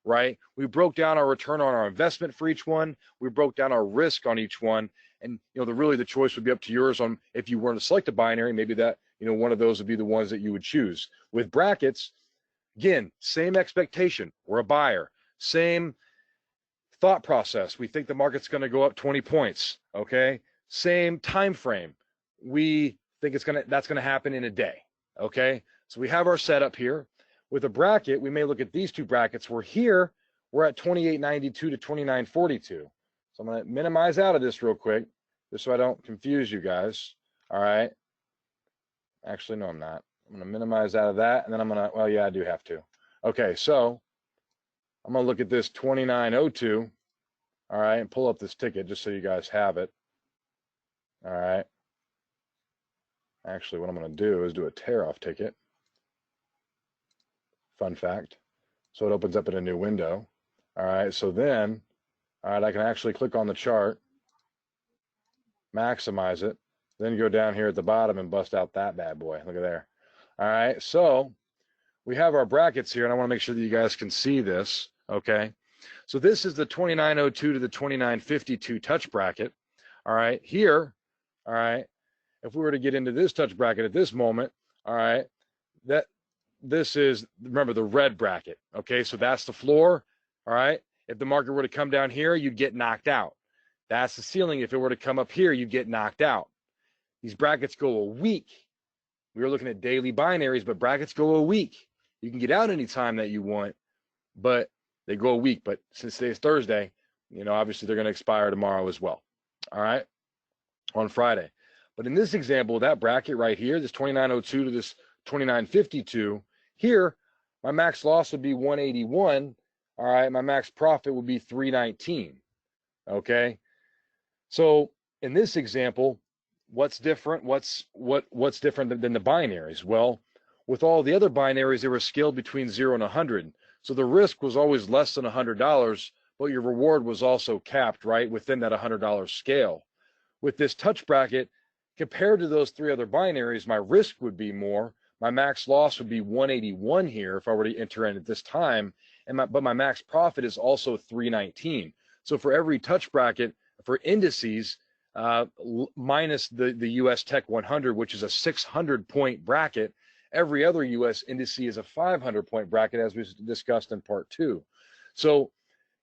right? We broke down our return on our investment for each one. We broke down our risk on each one. And, really the choice would be up to yours on if you were to select a binary, maybe that, one of those would be the ones that you would choose. With brackets, again, same expectation. We're a buyer. Same thought process. We think the market's going to go up 20 points, okay? Same time frame. We think that's going to happen in a day, okay? So we have our setup here. With a bracket, we may look at these 2 brackets. We're at 28.92 to 29.42. So I'm going to minimize out of this real quick, just so I don't confuse you guys, all right? Actually, no, I'm not. I'm going to minimize out of that, and then I'm going to, well, yeah, I do have to. Okay, so I'm going to look at this 29.02, all right, and pull up this ticket just so you guys have it. All right. Actually, what I'm going to do is do a tear-off ticket. Fun fact. So it opens up in a new window. All right, so then, all right, I can actually click on the chart, maximize it, Then go down here at the bottom and bust out that bad boy. Look at there. All right, so we have our brackets here, and I want to make sure that you guys can see this, okay? So this is the 2902 to the 2952 touch bracket, all right? Here, all right, if we were to get into this touch bracket at this moment, all right, this is, remember, the red bracket, okay? So that's the floor, all right? If the market were to come down here, you'd get knocked out. That's the ceiling. If it were to come up here, you'd get knocked out. These brackets go a week. We were looking at daily binaries, but brackets go a week. You can get out anytime that you want, but they go a week. But since today's Thursday, you know, obviously they're going to expire tomorrow as well. All right, on Friday. But in this example, that bracket right here, this 2902 to this 2952, here, my max loss would be 181. All right, my max profit would be 319. Okay, so in this example, what's different? What's different than the binaries? Well, with all the other binaries, they were scaled between 0 and 100. So the risk was always less than $100, but your reward was also capped right within that $100 scale. With this touch bracket, compared to those three other binaries, my risk would be more. My max loss would be 181 here if I were to enter in at this time, but my max profit is also 319. So for every touch bracket for indices, minus the US Tech 100, which is a 600-point bracket, every other US index is a 500-point bracket, as we discussed in part 2. So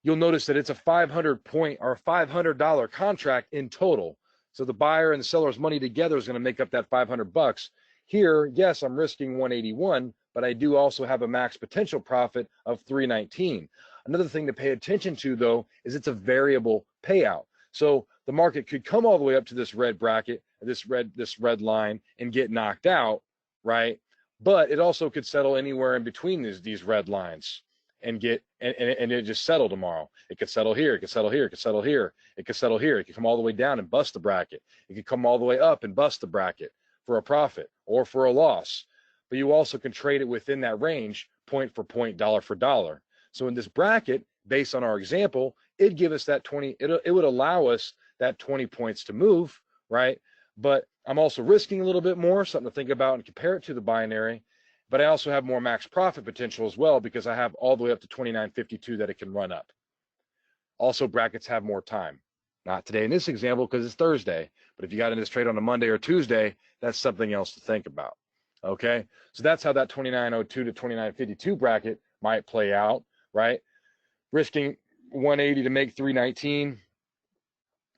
you'll notice that it's a 500-point or $500 contract in total. So the buyer and the seller's money together is going to make up that $500. Here, yes, I'm risking 181, but I do also have a max potential profit of 319. Another thing to pay attention to, though, is it's a variable payout. So the market could come all the way up to this red bracket, this red line, and get knocked out, right? But it also could settle anywhere in between these red lines and it just settle tomorrow. It could settle here, it could settle here, it could settle here, it could settle here. It could come all the way down and bust the bracket. It could come all the way up and bust the bracket for a profit or for a loss. But you also can trade it within that range, point for point, dollar for dollar. So in this bracket, based on our example, it'd give us that 20, it would allow us that 20 points to move, right? But I'm also risking a little bit more, something to think about and compare it to the binary. But I also have more max profit potential as well because I have all the way up to 2952 that it can run up. Also, brackets have more time. Not today in this example because it's Thursday, but if you got into this trade on a Monday or Tuesday, that's something else to think about. Okay, so that's how that 2902 to 2952 bracket might play out, right? Risking 180 to make 319.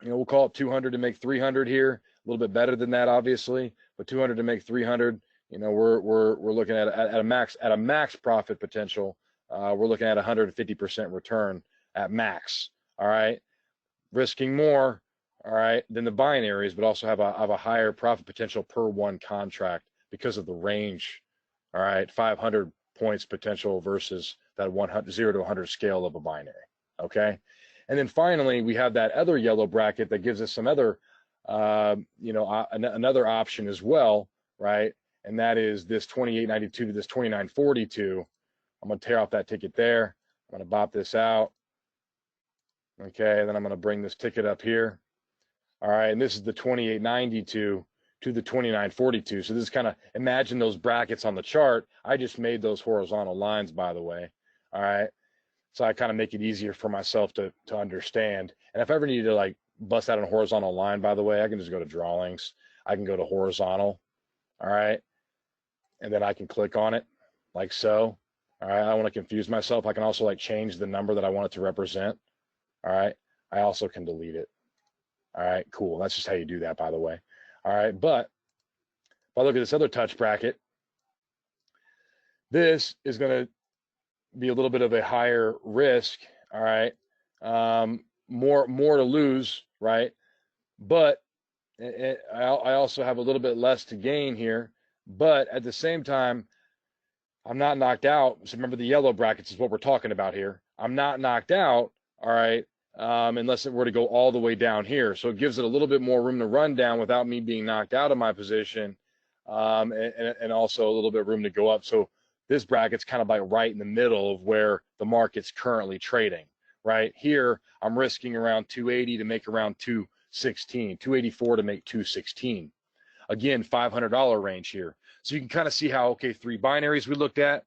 You know, we'll call it 200 to make 300 here. A little bit better than that, obviously, but 200 to make 300. You know, we're looking at a max profit potential. We're looking at 150% return at max. All right, risking more, all right, than the binaries, but also have a higher profit potential per one contract because of the range. All right, 500 points potential versus that 0 to 100 scale of a binary. Okay, and then finally we have that other yellow bracket that gives us some other, another option as well, right? And that is this 2892 to this 2942. I'm going to tear off that ticket there. I'm going to bop this out. Okay, and then I'm going to bring this ticket up here. All right, and this is the 2892 to the 2942. So this is kind of, imagine those brackets on the chart. I just made those horizontal lines, by the way. All right, so I kind of make it easier for myself to understand. And if I ever need to like bust out a horizontal line, by the way, I can just go to drawings. I can go to horizontal. All right, and then I can click on it like so. All right, I don't want to confuse myself. I can also like change the number that I want it to represent. All right, I also can delete it. All right, cool. That's just how you do that, by the way. All right, but if I look at this other touch bracket, this is going to be a little bit of a higher risk. All right, more to lose, right? But I also have a little bit less to gain here. But at the same time, I'm not knocked out. So remember, the yellow brackets is what we're talking about here. I'm not knocked out, all right, unless it were to go all the way down here. So it gives it a little bit more room to run down without me being knocked out of my position, and also a little bit of room to go up. So this bracket's kind of like right in the middle of where the market's currently trading. Right here, I'm risking around 280 to make around 216, 284 to make 216. again, $500 range here. So you can kind of see how, okay, 3 binaries we looked at,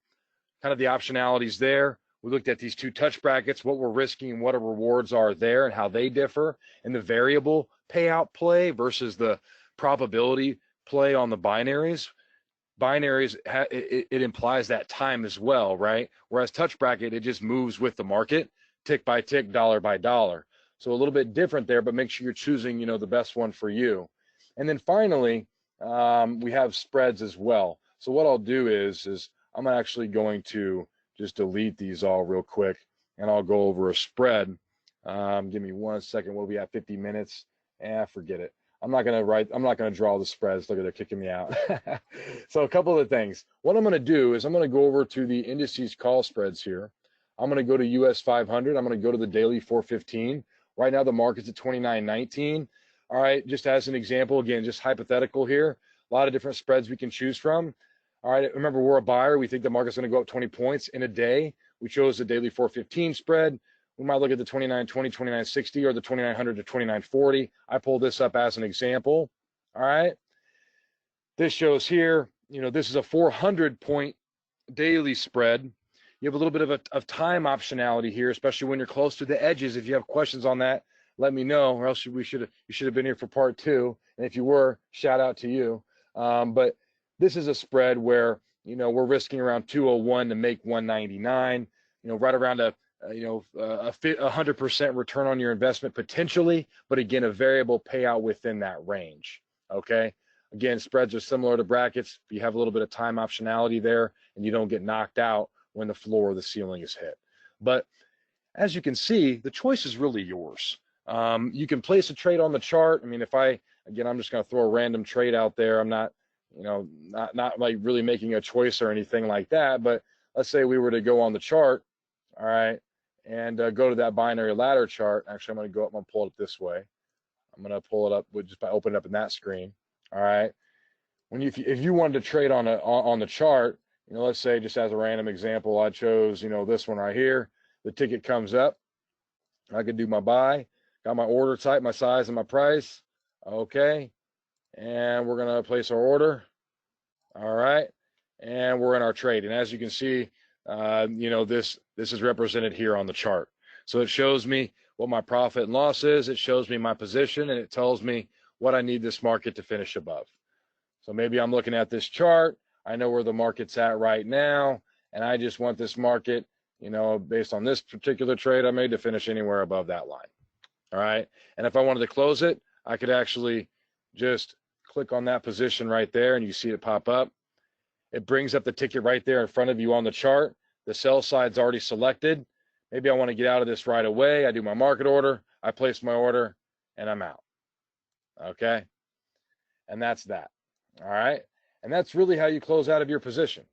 kind of the optionalities there. We looked at these 2 touch brackets, what we're risking and what our rewards are there and how they differ, and the variable payout play versus the probability play on the binaries. Binaries, it implies that time as well, right? Whereas touch bracket, it just moves with the market, tick by tick, dollar by dollar. So a little bit different there, but make sure you're choosing, the best one for you. And then finally, we have spreads as well. So what I'll do is I'm actually going to just delete these all real quick, and I'll go over a spread. Give me 1 second. What do we have? 50 minutes? Forget it. I'm not gonna draw the spreads. Look at, they're kicking me out. So a couple of things. What I'm gonna do is I'm gonna go over to the indices call spreads here. I'm gonna go to US 500. I'm gonna go to the daily 415. Right now the market's at 29.19. All right, just as an example, again, just hypothetical here. A lot of different spreads we can choose from. All right, remember, we're a buyer. We think the market's gonna go up 20 points in a day. We chose the daily 415 spread. We might look at the 29.20, 29.60, or the 2900 to 29.40. I pulled this up as an example. All right. This shows here, this is a 400-point daily spread. You have a little bit of time optionality here, especially when you're close to the edges. If you have questions on that, let me know, or else you should have been here for part 2. And if you were, shout out to you. But this is a spread where, we're risking around 201 to make 199, right around a 100% return on your investment potentially, but again, a variable payout within that range. Okay. Again, spreads are similar to brackets. You have a little bit of time optionality there, and you don't get knocked out when the floor or the ceiling is hit. But as you can see, the choice is really yours. You can place a trade on the chart. I mean, I'm just going to throw a random trade out there. I'm not, not like really making a choice or anything like that. But let's say we were to go on the chart, all right, and go to that binary ladder chart. Actually, I'm going to go up and pull it this way. I'm going to pull it up just by opening up in that screen. All right. If you wanted to trade on the chart, let's say, just as a random example, I chose, this one right here. The ticket comes up. I could do my buy. Got my order type, my size, and my price. Okay. And we're going to place our order. All right. And we're in our trade. And as you can see, this is represented here on the chart. So it shows me what my profit and loss is. It shows me my position, and it tells me what I need this market to finish above. So maybe I'm looking at this chart. I know where the market's at right now, and I just want this market, based on this particular trade I made, to finish anywhere above that line. All right. And if I wanted to close it, I could actually just click on that position right there, and you see it pop up. It brings up the ticket right there in front of you on the chart. The sell side's already selected. Maybe I want to get out of this right away. I do my market order. I place my order, and I'm out. Okay. And that's that. All right. And that's really how you close out of your position.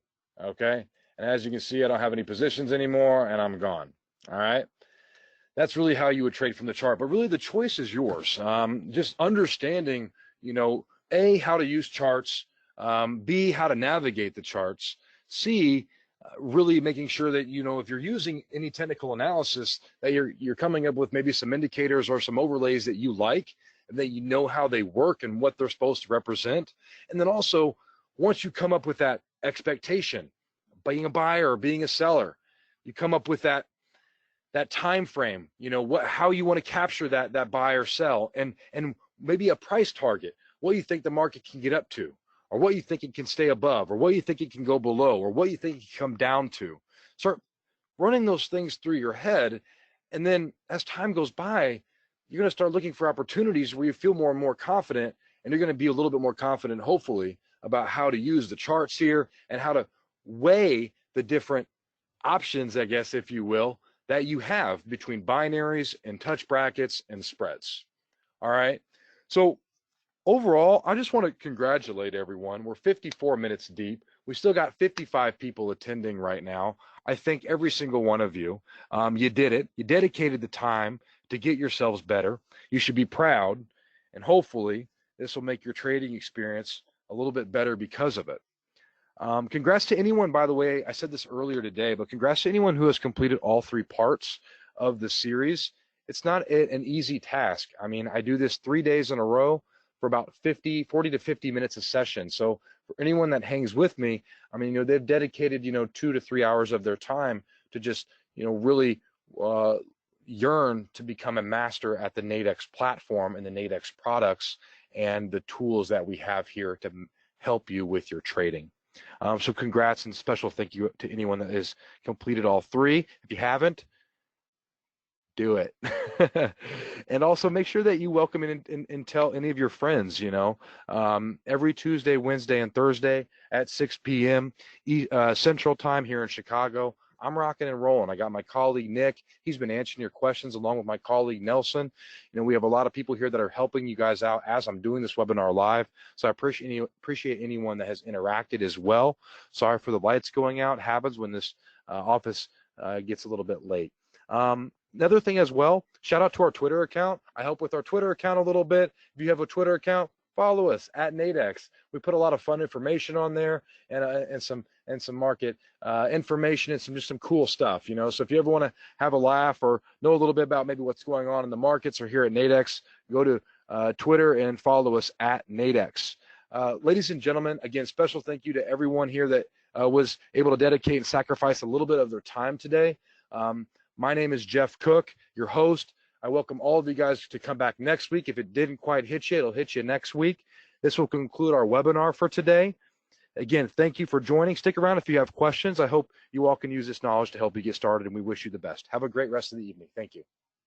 Okay. And as you can see, I don't have any positions anymore, and I'm gone. All right. That's really how you would trade from the chart. But really, the choice is yours. Just understanding, A, how to use charts, B, how to navigate the charts, C, really making sure that, if you're using any technical analysis, that you're coming up with maybe some indicators or some overlays that you like, and that you know how they work and what they're supposed to represent. And then also, once you come up with that expectation, being a buyer or being a seller, you come up with that time frame, how you want to capture that buy or sell, and maybe a price target, what you think the market can get up to, or what you think it can stay above, or what you think it can go below, or what you think it can come down to. Start running those things through your head, and then as time goes by, you're going to start looking for opportunities where you feel more and more confident, and you're going to be a little bit more confident, hopefully, about how to use the charts here and how to weigh the different options, I guess, if you will, that you have between binaries and touch brackets and spreads. All right. So overall, I just want to congratulate everyone. We're 54 minutes deep. We still got 55 people attending right now. I thank every single one of you. You did it. You dedicated the time to get yourselves better. You should be proud, and hopefully this will make your trading experience a little bit better because of it. Congrats to anyone, by the way, I said this earlier today, but congrats to anyone who has completed all 3 parts of the series. It's not an easy task. I mean, I do this 3 days in a row for about 40 to 50 minutes a session. So for anyone that hangs with me, I mean, they've dedicated, 2 to 3 hours of their time to just, really yearn to become a master at the Nadex platform and the Nadex products and the tools that we have here to help you with your trading. So congrats and special thank you to anyone that has completed all 3. If you haven't, do it. And also make sure that you welcome and tell any of your friends, every Tuesday, Wednesday, and Thursday at 6 p.m. Central Time here in Chicago. I'm rocking and rolling. I got my colleague Nick. He's been answering your questions along with my colleague Nelson. We have a lot of people here that are helping you guys out as I'm doing this webinar live. So I appreciate anyone that has interacted as well. Sorry for the lights going out. Happens when this office gets a little bit late. Another thing as well, shout out to our Twitter account. I help with our Twitter account a little bit. If you have a Twitter account, follow us at Nadex. We put a lot of fun information on there and some market information and just some cool stuff, So if you ever want to have a laugh or know a little bit about maybe what's going on in the markets or here at Nadex, go to Twitter and follow us at Nadex. Ladies and gentlemen, again, special thank you to everyone here that was able to dedicate and sacrifice a little bit of their time today. My name is Jeff Cook, your host. I welcome all of you guys to come back next week. If it didn't quite hit you, it'll hit you next week. This will conclude our webinar for today. Again, thank you for joining. Stick around if you have questions. I hope you all can use this knowledge to help you get started, and we wish you the best. Have a great rest of the evening. Thank you.